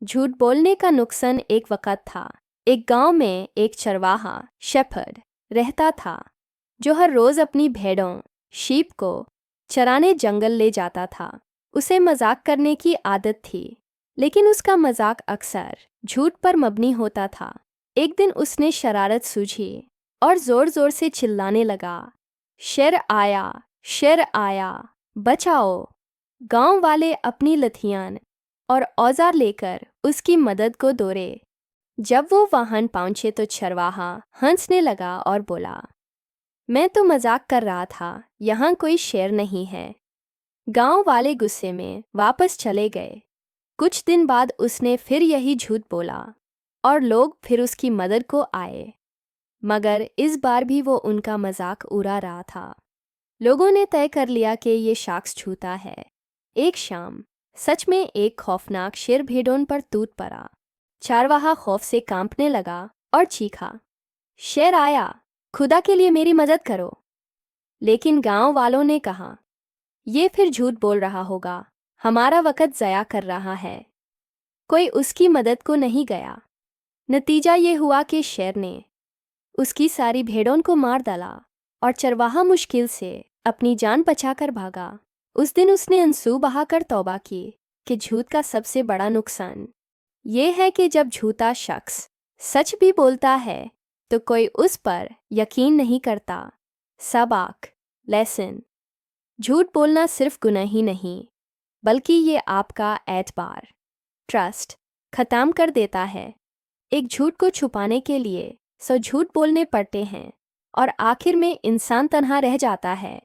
झूठ बोलने का नुकसान। एक वक़्त था, एक गांव में एक चरवाहा शेफर्ड रहता था जो हर रोज़ अपनी भेड़ों शीप को चराने जंगल ले जाता था। उसे मजाक करने की आदत थी, लेकिन उसका मजाक अक्सर झूठ पर मबनी होता था। एक दिन उसने शरारत सूझी और ज़ोर ज़ोर से चिल्लाने लगा, शेर आया, बचाओ। गांव वाले अपनी लठियाँ और औजार लेकर उसकी मदद को दौड़े। जब वो वहां पहुंचे तो चरवाहा हंसने लगा और बोला, मैं तो मजाक कर रहा था, यहाँ कोई शेर नहीं है। गांव वाले गुस्से में वापस चले गए। कुछ दिन बाद उसने फिर यही झूठ बोला और लोग फिर उसकी मदद को आए, मगर इस बार भी वो उनका मजाक उड़ा रहा था। लोगों ने तय कर लिया कि ये शख्स झूठा है। एक शाम सच में एक खौफनाक शेर भेड़ों पर टूट पड़ा। चरवाहा खौफ से कांपने लगा और चीखा, शेर आया, खुदा के लिए मेरी मदद करो। लेकिन गांव वालों ने कहा, ये फिर झूठ बोल रहा होगा, हमारा वक़्त ज़या कर रहा है। कोई उसकी मदद को नहीं गया। नतीजा ये हुआ कि शेर ने उसकी सारी भेड़ों को मार डाला और चरवाहा मुश्किल से अपनी जान बचाकर भागा। उस दिन उसने आंसू बहाकर तौबा की कि झूठ का सबसे बड़ा नुकसान ये है कि जब झूठा शख्स सच भी बोलता है तो कोई उस पर यकीन नहीं करता। सबक लेसन, झूठ बोलना सिर्फ गुनाह ही नहीं, बल्कि ये आपका एतबार ट्रस्ट ख़त्म कर देता है। एक झूठ को छुपाने के लिए 100 झूठ बोलने पड़ते हैं और आखिर में इंसान तन्हा रह जाता है।